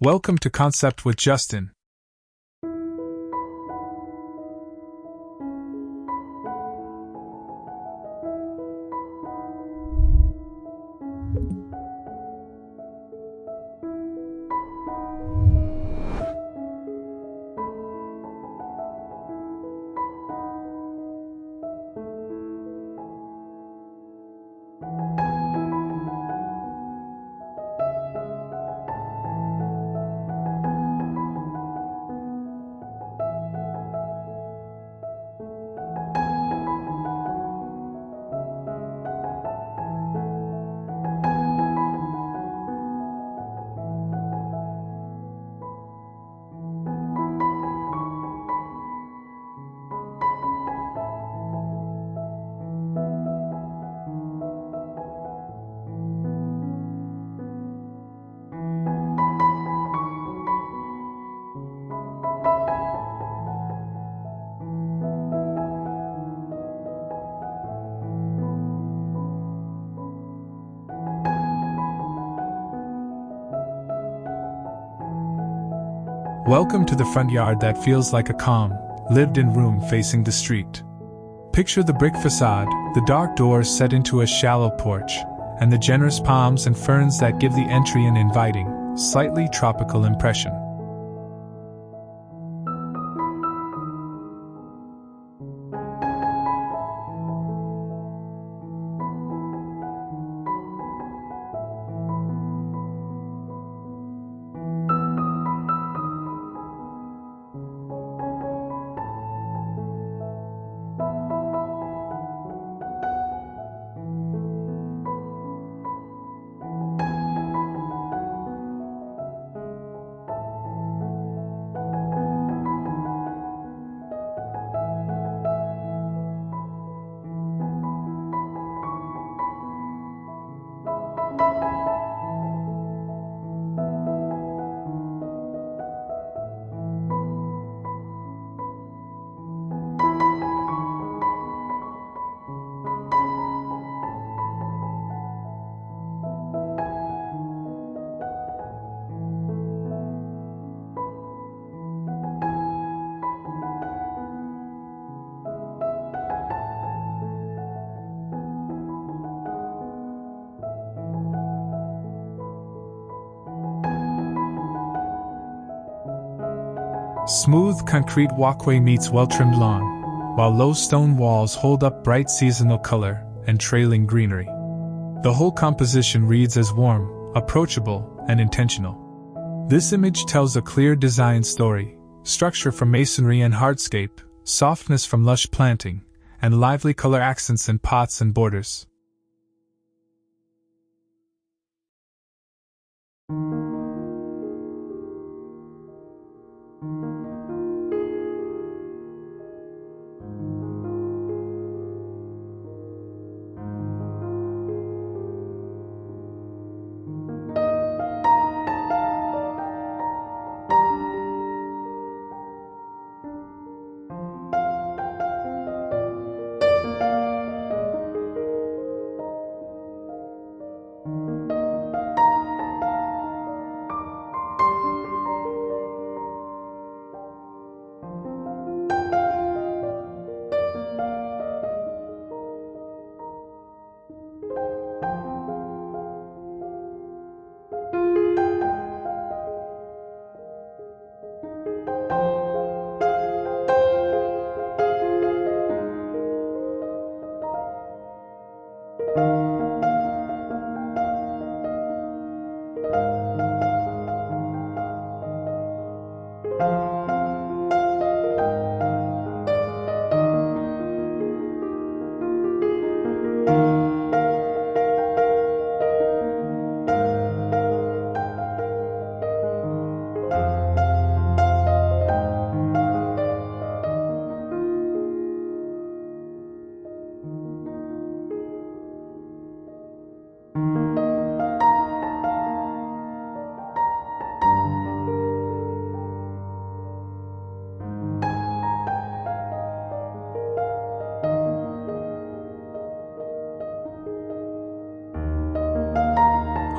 Welcome to Concept with Justin. Welcome to the front yard that feels like a calm, lived-in room facing the street. Picture the brick facade, the dark doors set into a shallow porch, and the generous palms and ferns that give the entry an inviting, slightly tropical impression. Smooth concrete walkway meets well-trimmed lawn, while low stone walls hold up bright seasonal color and trailing greenery. The whole composition reads as warm, approachable, and intentional. This image tells a clear design story: structure from masonry and hardscape, softness from lush planting, and lively color accents in pots and borders.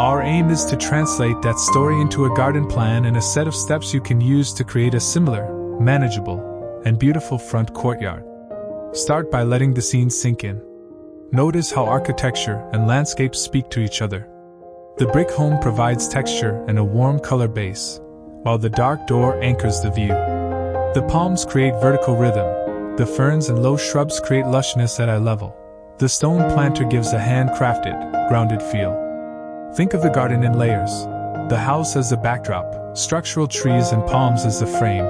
Our aim is to translate that story into a garden plan and a set of steps you can use to create a similar, manageable, and beautiful front courtyard. Start by letting the scene sink in. Notice how architecture and landscape speak to each other. The brick home provides texture and a warm color base, while the dark door anchors the view. The palms create vertical rhythm, the ferns and low shrubs create lushness at eye level. The stone planter gives a handcrafted, grounded feel. Think of the garden in layers. The house as the backdrop, structural trees and palms as the frame,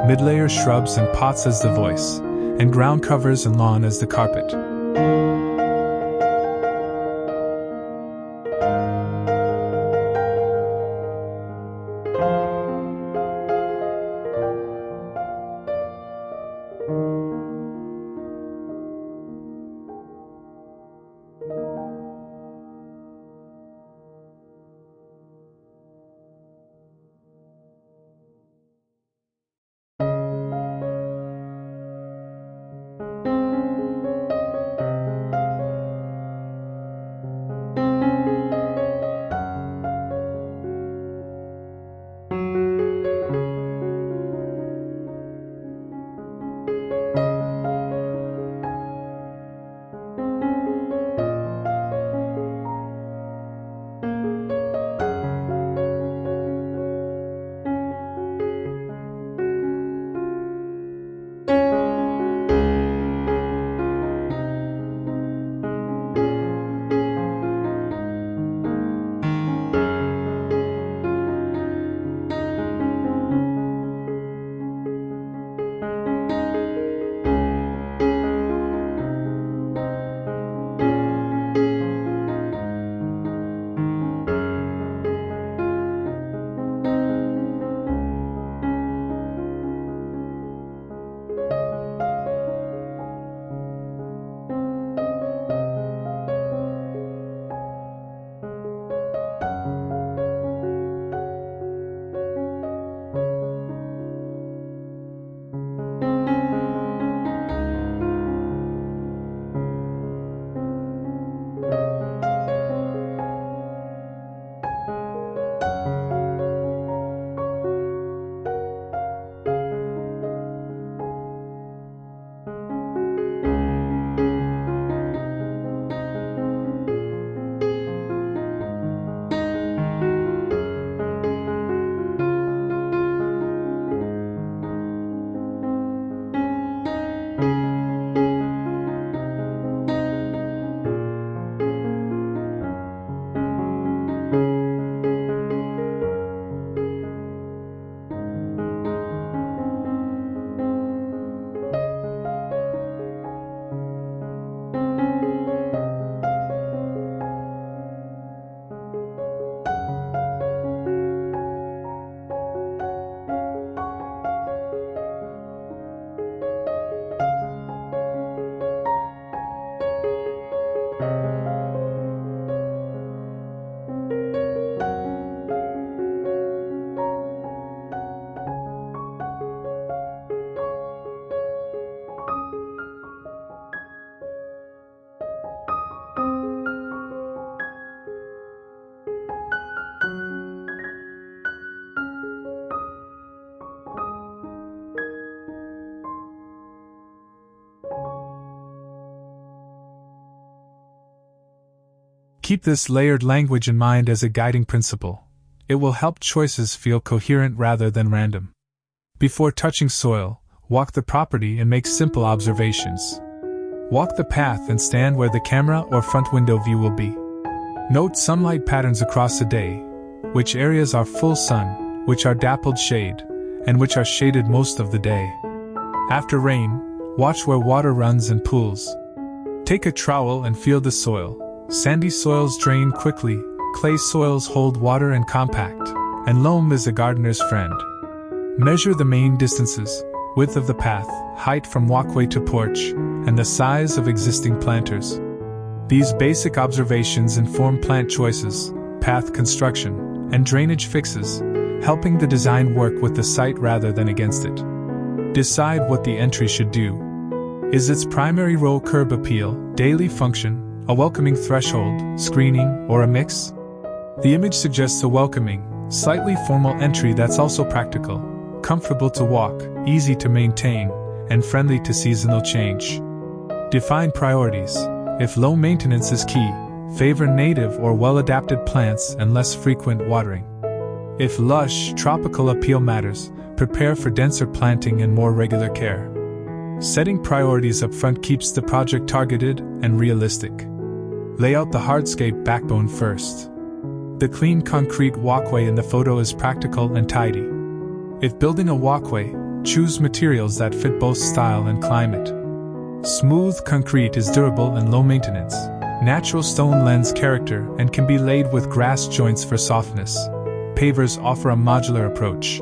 mid-layer shrubs and pots as the voice, and ground covers and lawn as the carpet. Keep this layered language in mind as a guiding principle. It will help choices feel coherent rather than random. Before touching soil, walk the property and make simple observations. Walk the path and stand where the camera or front window view will be. Note sunlight patterns across the day, which areas are full sun, which are dappled shade, and which are shaded most of the day. After rain, watch where water runs and pools. Take a trowel and feel the soil. Sandy soils drain quickly, clay soils hold water and compact, and loam is a gardener's friend. Measure the main distances, width of the path, height from walkway to porch, and the size of existing planters. These basic observations inform plant choices, path construction, and drainage fixes, helping the design work with the site rather than against it. Decide what the entry should do. Is its primary role curb appeal, daily function, a welcoming threshold, screening, or a mix? The image suggests a welcoming, slightly formal entry that's also practical, comfortable to walk, easy to maintain, and friendly to seasonal change. Define priorities. If low maintenance is key, favor native or well-adapted plants and less frequent watering. If lush, tropical appeal matters, prepare for denser planting and more regular care. Setting priorities up front keeps the project targeted and realistic. Lay out the hardscape backbone first. The clean concrete walkway in the photo is practical and tidy. If building a walkway, choose materials that fit both style and climate. Smooth concrete is durable and low maintenance. Natural stone lends character and can be laid with grass joints for softness. Pavers offer a modular approach.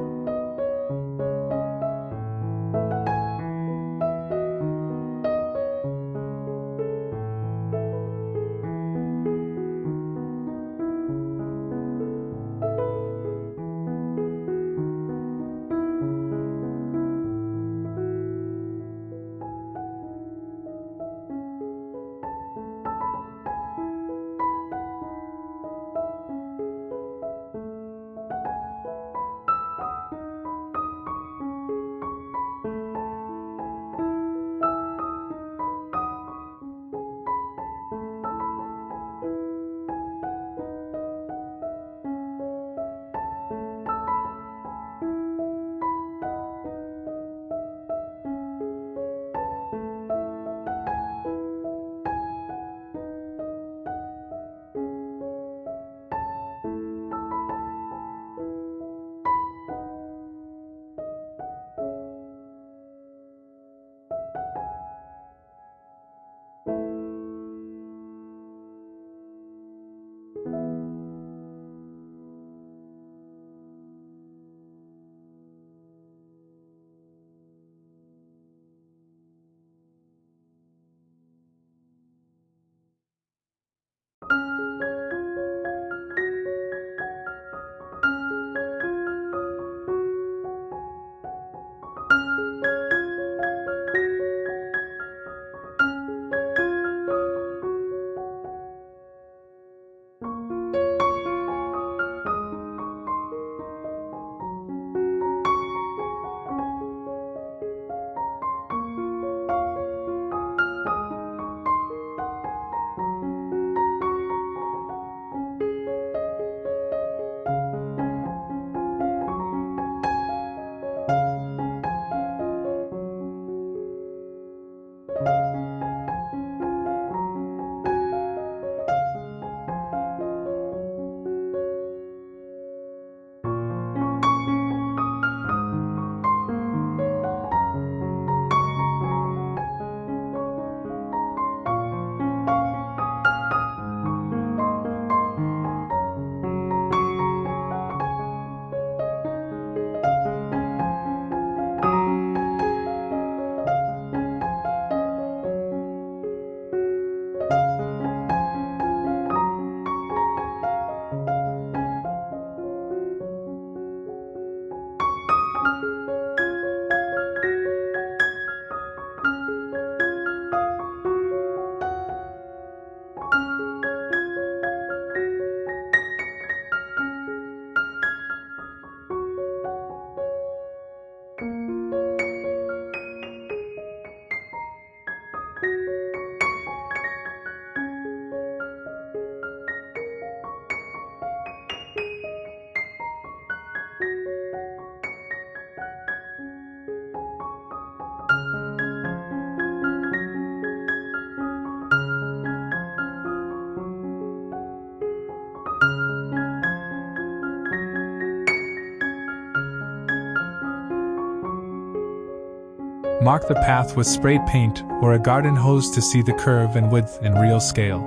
Mark the path with spray paint or a garden hose to see the curve and width in real scale.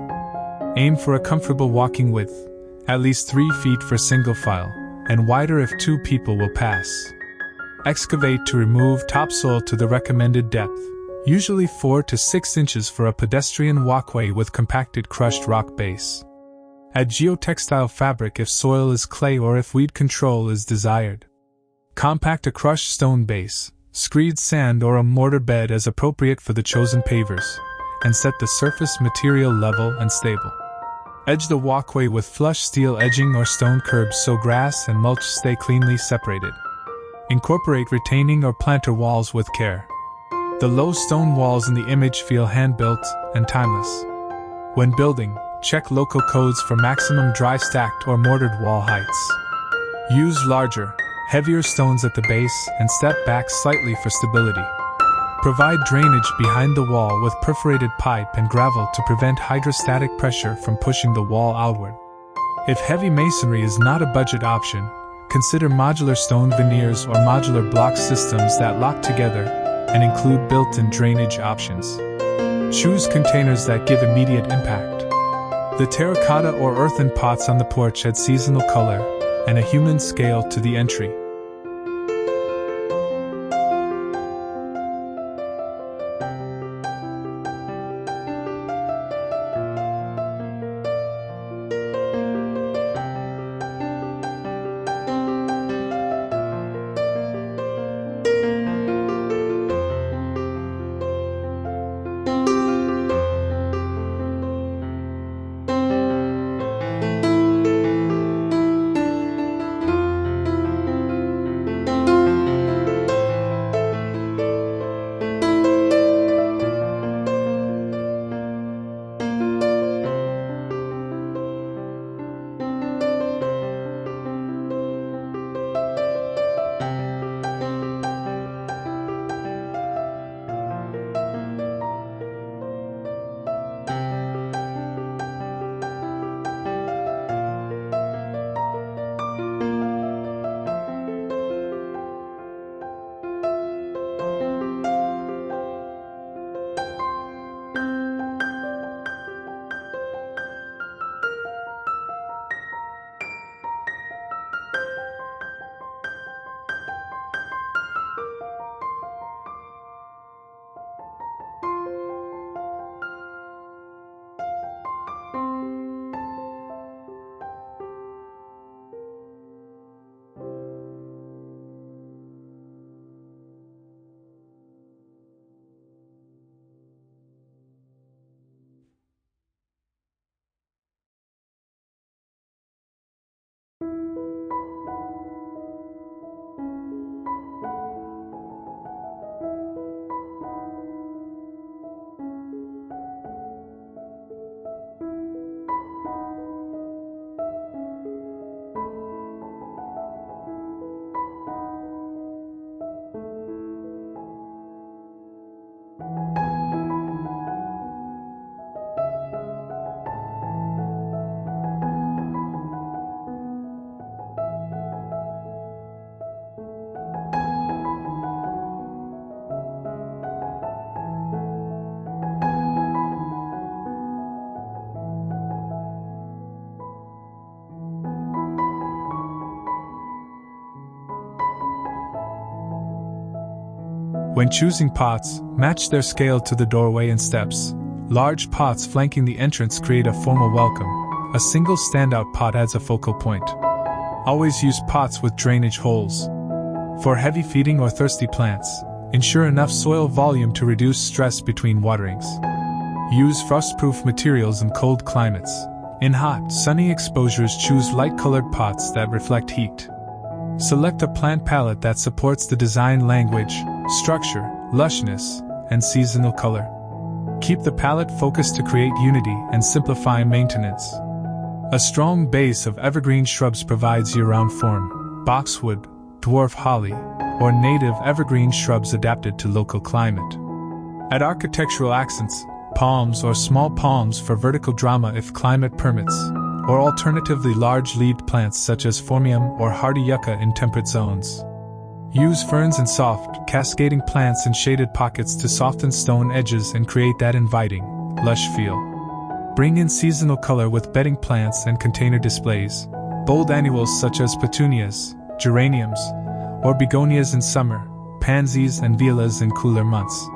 Aim for a comfortable walking width, at least 3 feet for single file, and wider if 2 people will pass. Excavate to remove topsoil to the recommended depth, usually 4 to 6 inches for a pedestrian walkway with compacted crushed rock base. Add geotextile fabric if soil is clay or if weed control is desired. Compact a crushed stone base, screed sand or a mortar bed as appropriate for the chosen pavers, and set the surface material level and stable. Edge the walkway with flush steel edging or stone curbs so grass and mulch stay cleanly separated. Incorporate retaining or planter walls with care. The low stone walls in the image feel hand-built and timeless. When building, check local codes for maximum dry stacked or mortared wall heights. Use larger, heavier stones at the base and step back slightly for stability. Provide drainage behind the wall with perforated pipe and gravel to prevent hydrostatic pressure from pushing the wall outward. If heavy masonry is not a budget option, consider modular stone veneers or modular block systems that lock together and include built-in drainage options. Choose containers that give immediate impact. The terracotta or earthen pots on the porch add seasonal color and a human scale to the entry. When choosing pots, match their scale to the doorway and steps. Large pots flanking the entrance create a formal welcome. A single standout pot adds a focal point. Always use pots with drainage holes. For heavy feeding or thirsty plants, ensure enough soil volume to reduce stress between waterings. Use frost-proof materials in cold climates. In hot, sunny exposures, choose light-colored pots that reflect heat. Select a plant palette that supports the design language, structure, lushness, and seasonal color. Keep the palette focused to create unity and simplify maintenance. A strong base of evergreen shrubs provides year-round form: boxwood, dwarf holly, or native evergreen shrubs adapted to local climate. Add architectural accents: palms or small palms for vertical drama if climate permits, or alternatively large-leaved plants such as phormium or hardy yucca in temperate zones. Use ferns and soft, cascading plants in shaded pockets to soften stone edges and create that inviting, lush feel. Bring in seasonal color with bedding plants and container displays. Bold annuals such as petunias, geraniums, or begonias in summer, pansies and violas in cooler months.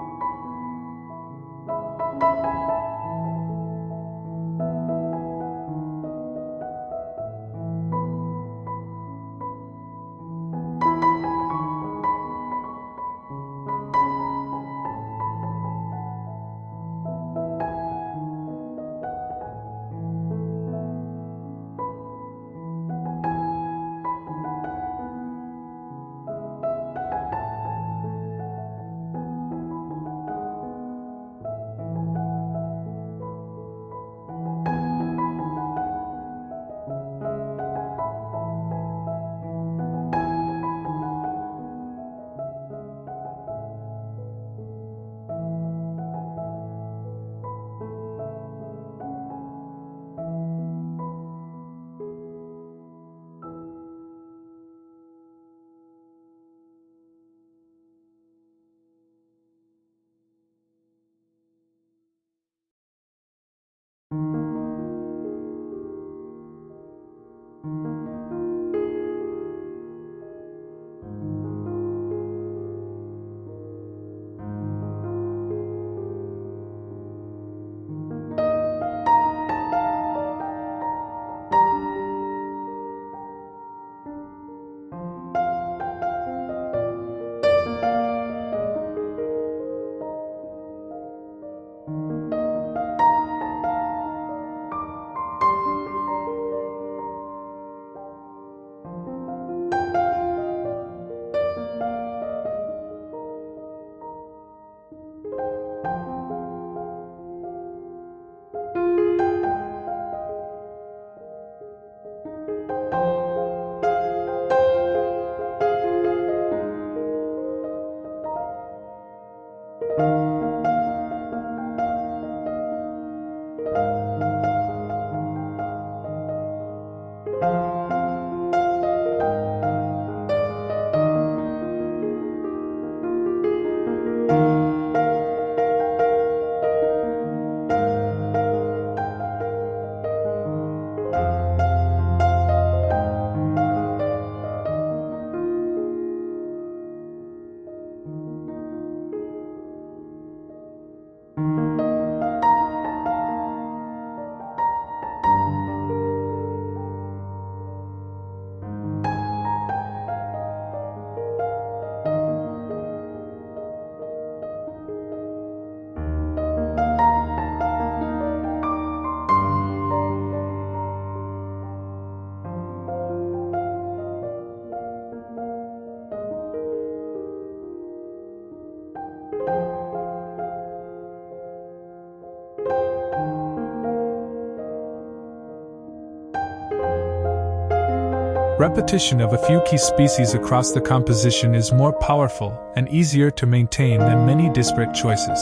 Repetition of a few key species across the composition is more powerful and easier to maintain than many disparate choices.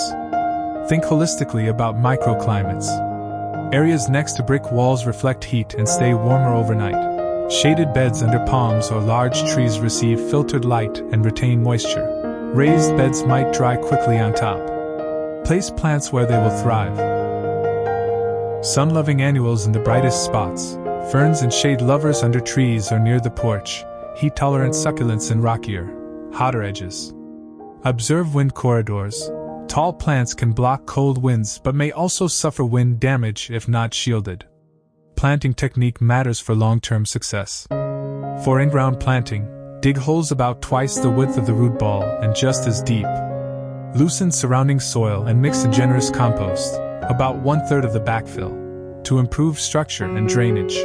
Think holistically about microclimates. Areas next to brick walls reflect heat and stay warmer overnight. Shaded beds under palms or large trees receive filtered light and retain moisture. Raised beds might dry quickly on top. Place plants where they will thrive. Sun-loving annuals in the brightest spots, ferns and shade lovers under trees or near the porch, heat-tolerant succulents in rockier, hotter edges. Observe wind corridors. Tall plants can block cold winds but may also suffer wind damage if not shielded. Planting technique matters for long-term success. For in-ground planting, dig holes about twice the width of the root ball and just as deep. Loosen surrounding soil and mix in generous compost, about 1/3 of the backfill, to improve structure and drainage.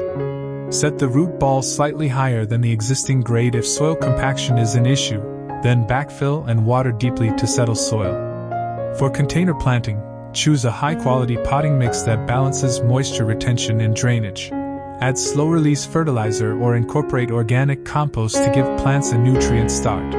Set the root ball slightly higher than the existing grade if soil compaction is an issue, then backfill and water deeply to settle soil. For container planting, choose a high-quality potting mix that balances moisture retention and drainage. Add slow-release fertilizer or incorporate organic compost to give plants a nutrient start.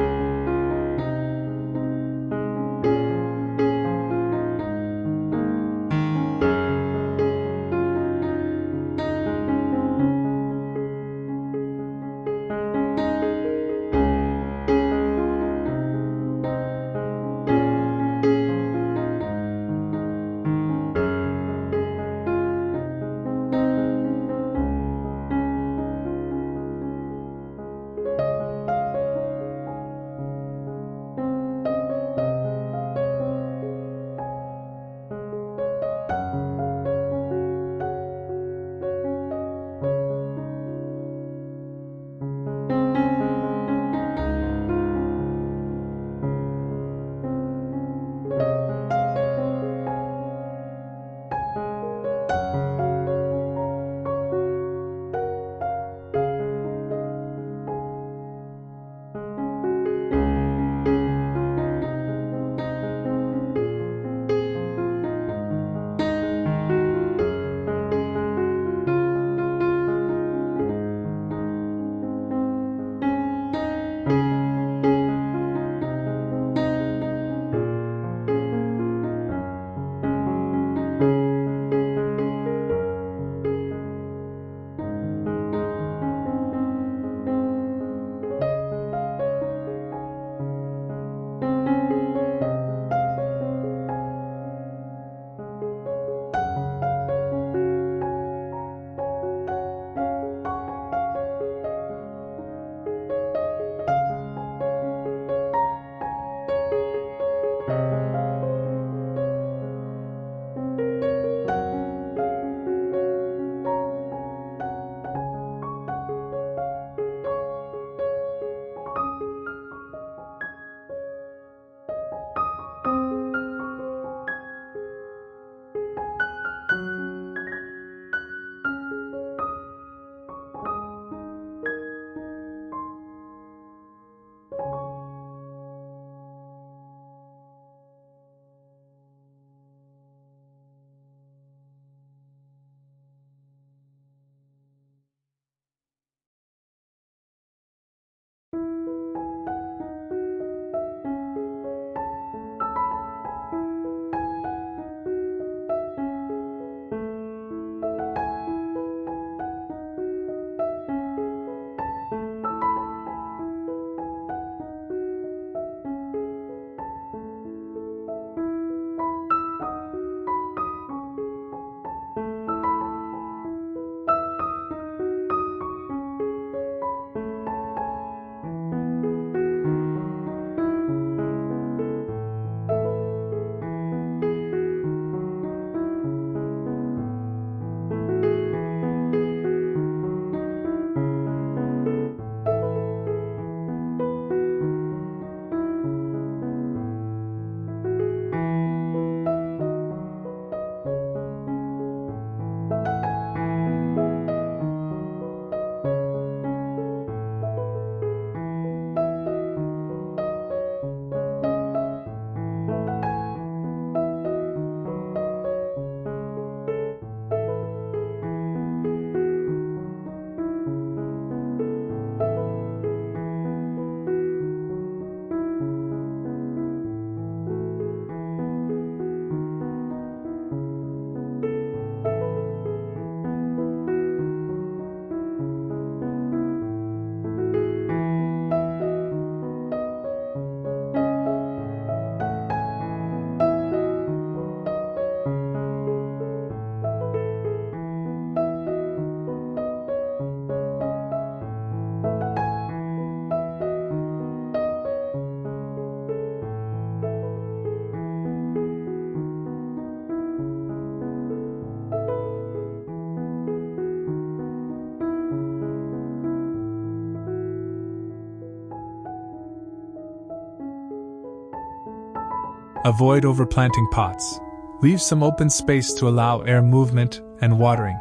Avoid overplanting pots. Leave some open space to allow air movement and watering.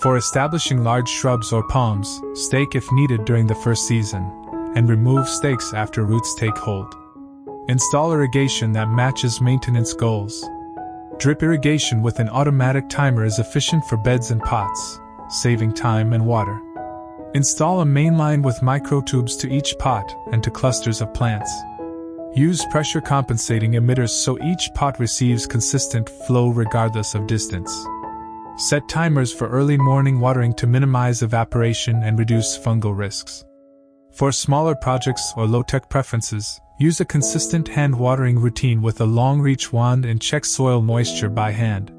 For establishing large shrubs or palms, stake if needed during the first season, and remove stakes after roots take hold. Install irrigation that matches maintenance goals. Drip irrigation with an automatic timer is efficient for beds and pots, saving time and water. Install a main line with microtubes to each pot and to clusters of plants. Use pressure compensating emitters so each pot receives consistent flow regardless of distance. Set timers for early morning watering to minimize evaporation and reduce fungal risks. For smaller projects or low-tech preferences, use a consistent hand watering routine with a long-reach wand and check soil moisture by hand.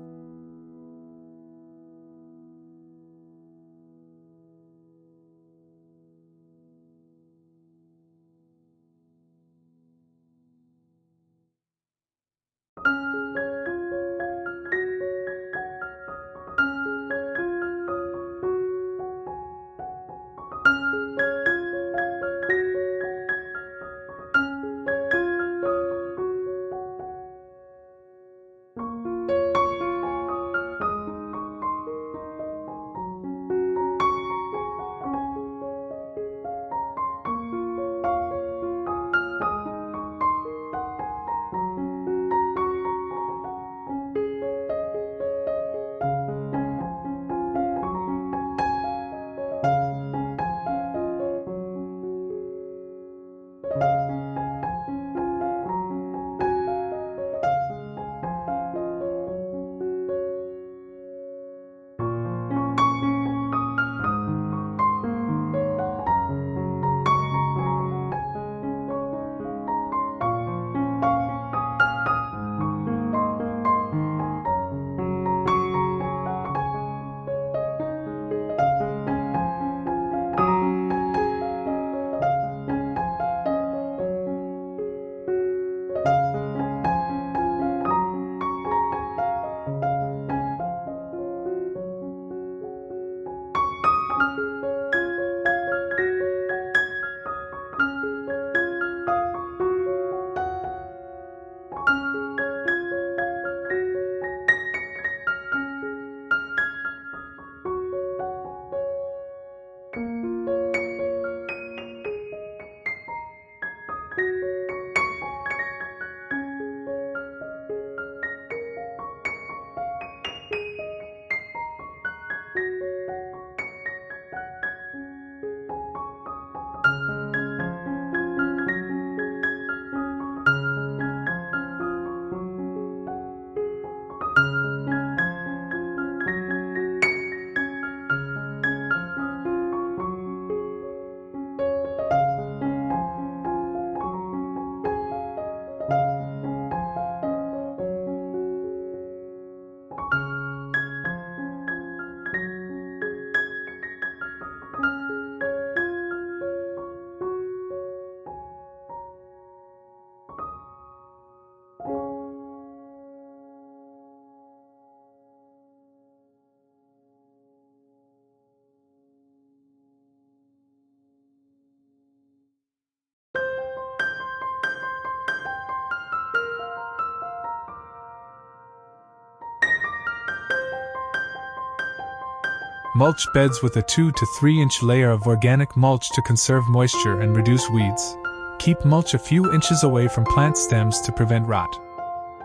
Mulch beds with a 2 to 3 inch layer of organic mulch to conserve moisture and reduce weeds. Keep mulch a few inches away from plant stems to prevent rot.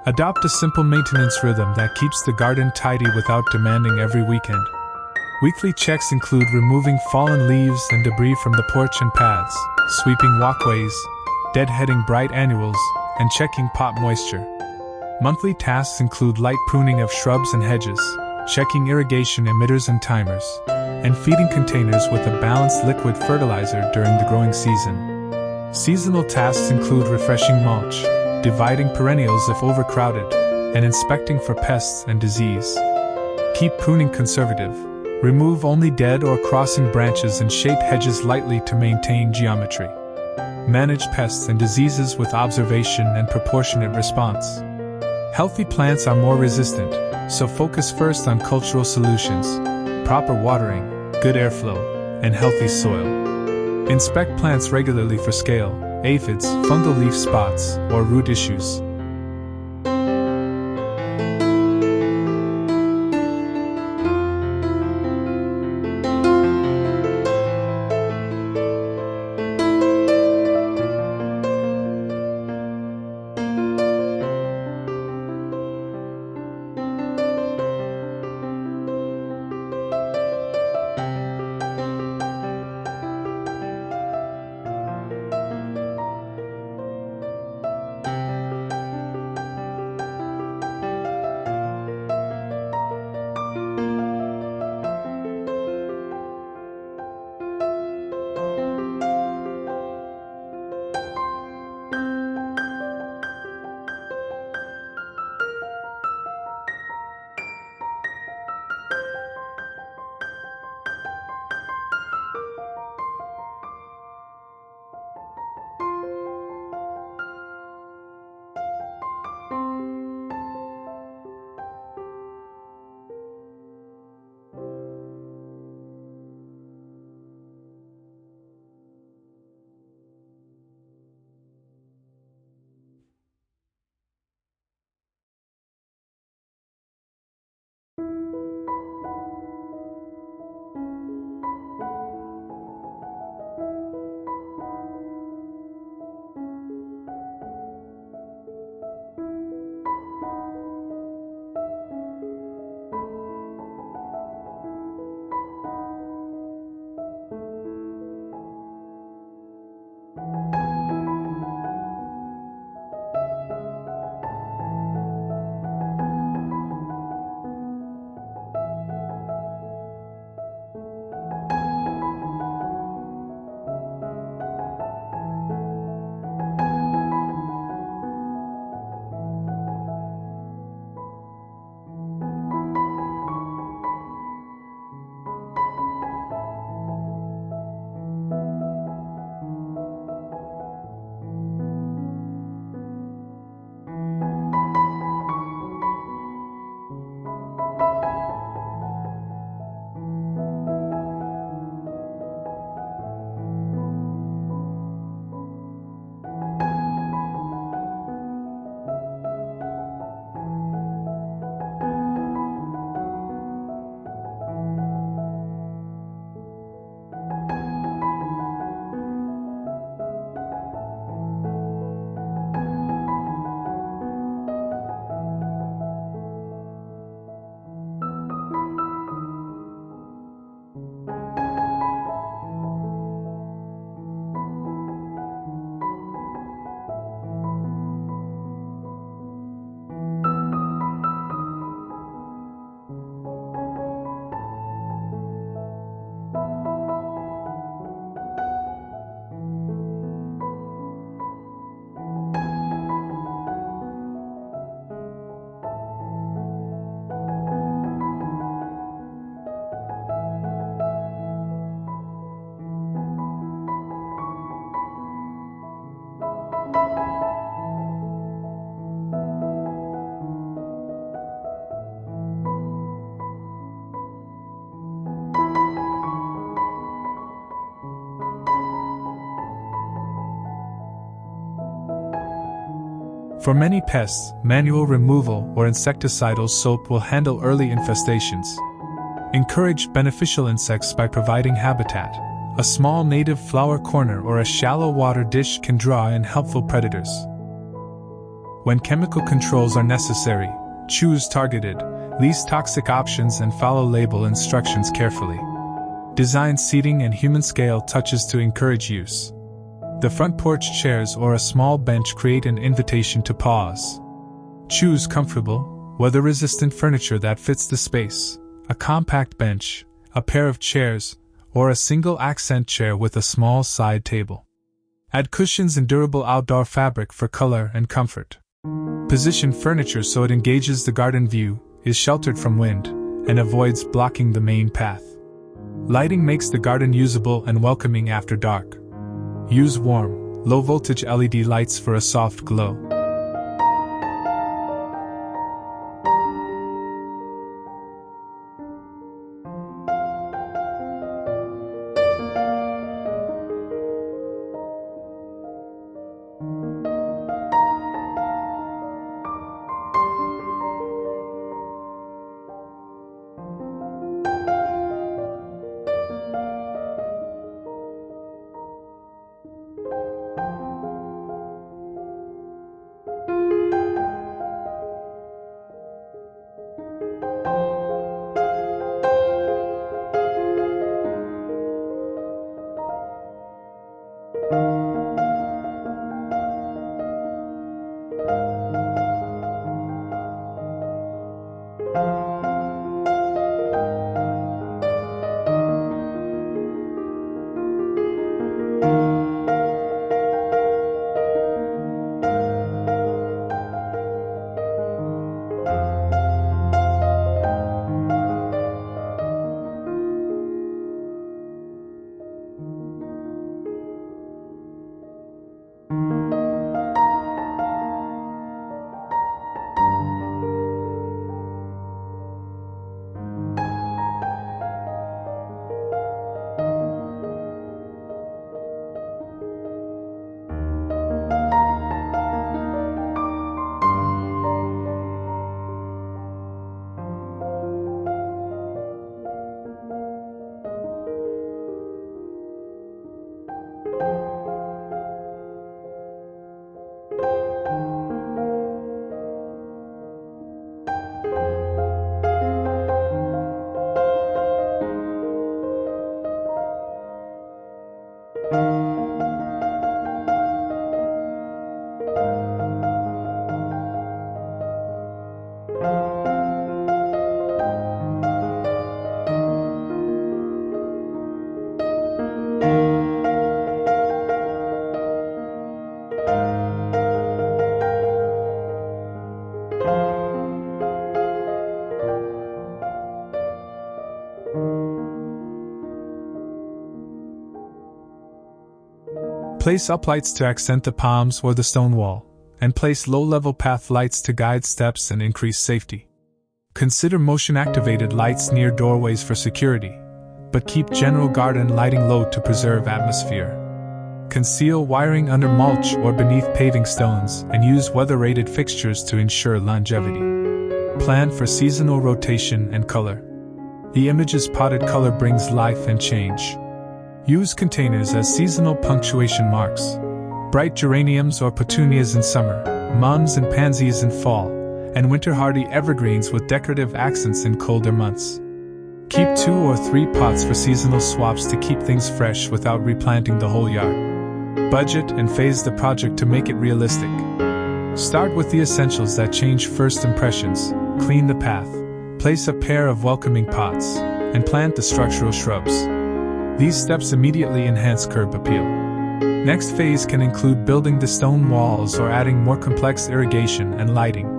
Adopt a simple maintenance rhythm that keeps the garden tidy without demanding every weekend. Weekly checks include removing fallen leaves and debris from the porch and paths, sweeping walkways, deadheading bright annuals, and checking pot moisture. Monthly tasks include light pruning of shrubs and hedges, checking irrigation emitters and timers, and feeding containers with a balanced liquid fertilizer during the growing season. Seasonal tasks include refreshing mulch, dividing perennials if overcrowded, and inspecting for pests and disease. Keep pruning conservative. Remove only dead or crossing branches and shape hedges lightly to maintain geometry. Manage pests and diseases with observation and proportionate response. Healthy plants are more resistant, so focus first on cultural solutions, proper watering, good airflow, and healthy soil. Inspect plants regularly for scale, aphids, fungal leaf spots, or root issues. For many pests, manual removal or insecticidal soap will handle early infestations. Encourage beneficial insects by providing habitat. A small native flower corner or a shallow water dish can draw in helpful predators. When chemical controls are necessary, choose targeted, least toxic options and follow label instructions carefully. Design seating and human-scale touches to encourage use. The front porch chairs or a small bench create an invitation to pause. Choose comfortable, weather-resistant furniture that fits the space. A compact bench, a pair of chairs, or a single accent chair with a small side table. Add cushions and durable outdoor fabric for color and comfort. Position furniture so it engages the garden view, is sheltered from wind, and avoids blocking the main path. Lighting makes the garden usable and welcoming after dark. Use warm, low-voltage LED lights for a soft glow. Place uplights to accent the palms or the stone wall, and place low-level path lights to guide steps and increase safety. Consider motion-activated lights near doorways for security, but keep general garden lighting low to preserve atmosphere. Conceal wiring under mulch or beneath paving stones and use weather-rated fixtures to ensure longevity. Plan for seasonal rotation and color. The image's potted color brings life and change. Use containers as seasonal punctuation marks. Bright geraniums or petunias in summer, mums and pansies in fall, and winter-hardy evergreens with decorative accents in colder months. Keep 2 or 3 pots for seasonal swaps to keep things fresh without replanting the whole yard. Budget and phase the project to make it realistic. Start with the essentials that change first impressions. Clean the path, place a pair of welcoming pots, and plant the structural shrubs. These steps immediately enhance curb appeal. Next phase can include building the stone walls or adding more complex irrigation and lighting.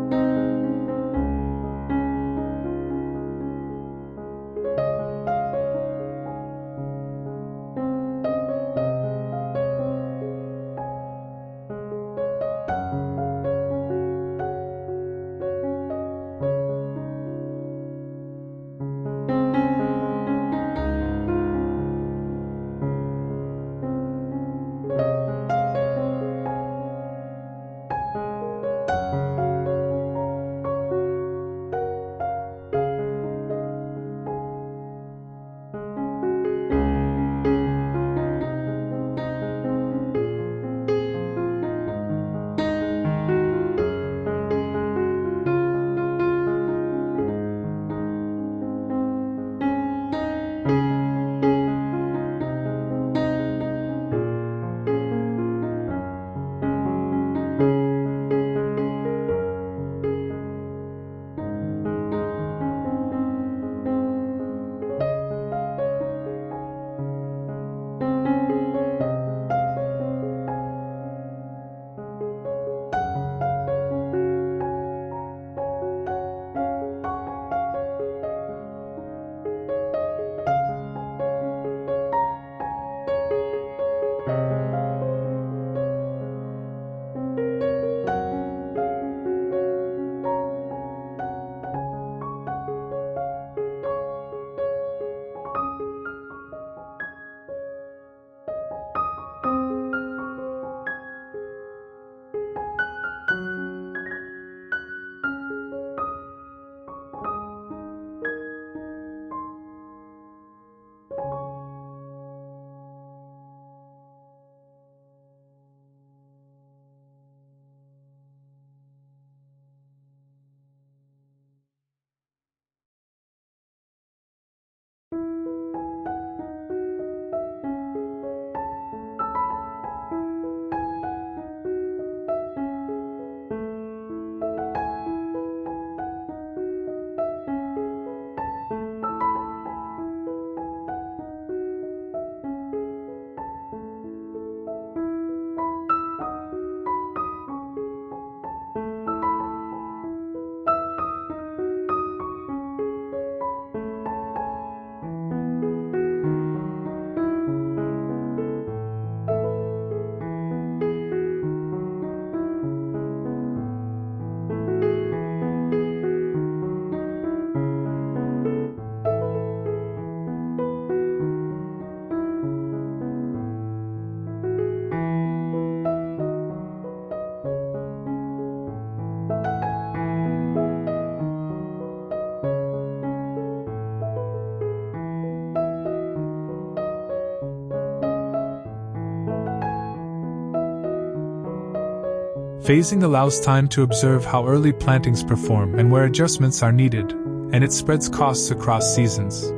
Phasing allows time to observe how early plantings perform and where adjustments are needed, and it spreads costs across seasons.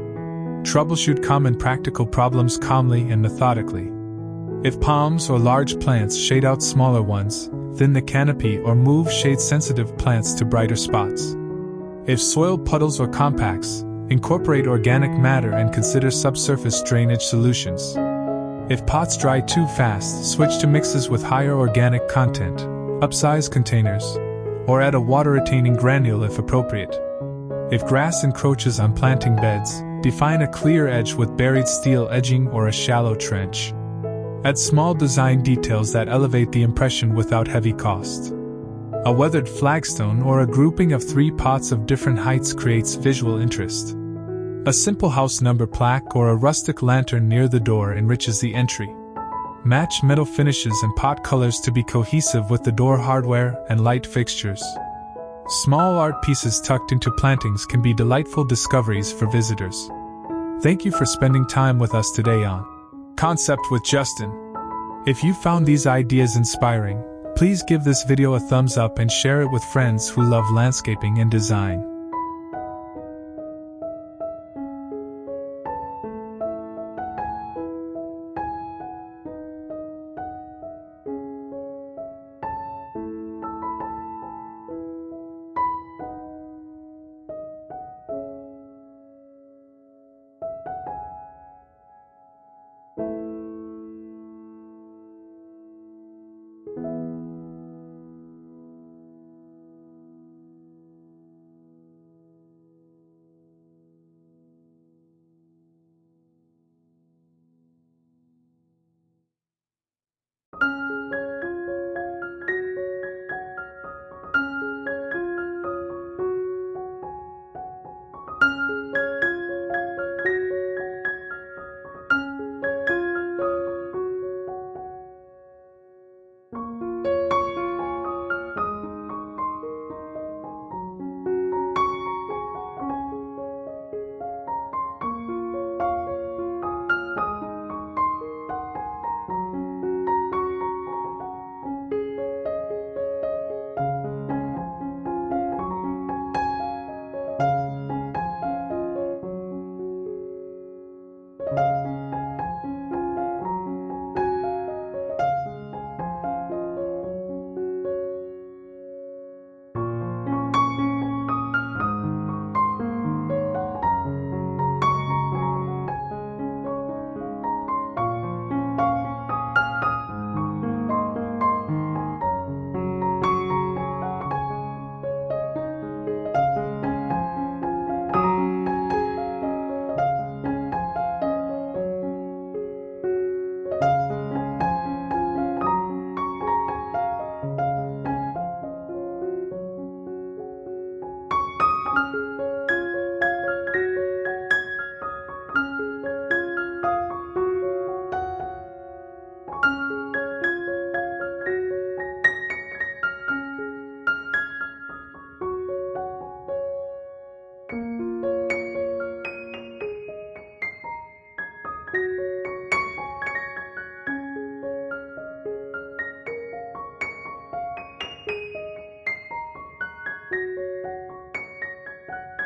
Troubleshoot common practical problems calmly and methodically. If palms or large plants shade out smaller ones, thin the canopy or move shade-sensitive plants to brighter spots. If soil puddles or compacts, incorporate organic matter and consider subsurface drainage solutions. If pots dry too fast, switch to mixes with higher organic content, upsize containers, or add a water-retaining granule if appropriate. If grass encroaches on planting beds, define a clear edge with buried steel edging or a shallow trench. Add small design details that elevate the impression without heavy cost. A weathered flagstone or a grouping of 3 pots of different heights creates visual interest. A simple house number plaque or a rustic lantern near the door enriches the entry. Match metal finishes and pot colors to be cohesive with the door hardware and light fixtures. Small art pieces tucked into plantings can be delightful discoveries for visitors. Thank you for spending time with us today on Concept with Justin. If you found these ideas inspiring, please give this video a thumbs up and share it with friends who love landscaping and design.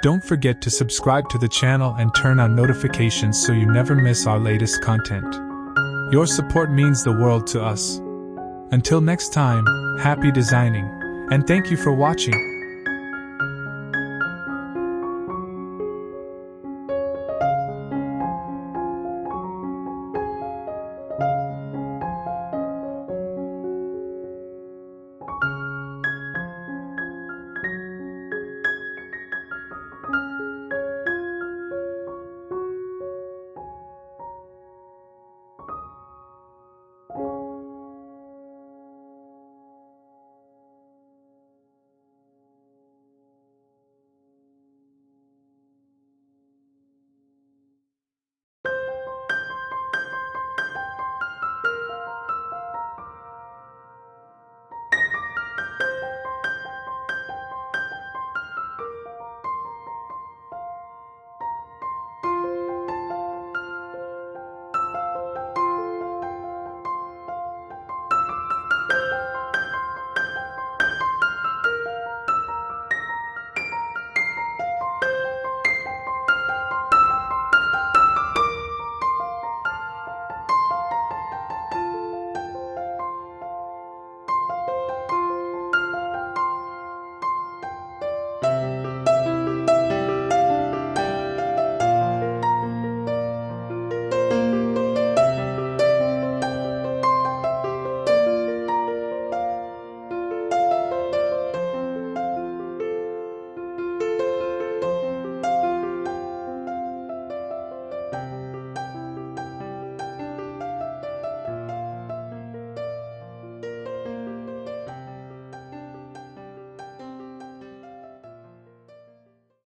Don't forget to subscribe to the channel and turn on notifications so you never miss our latest content. Your support means the world to us. Until next time, happy designing, and thank you for watching.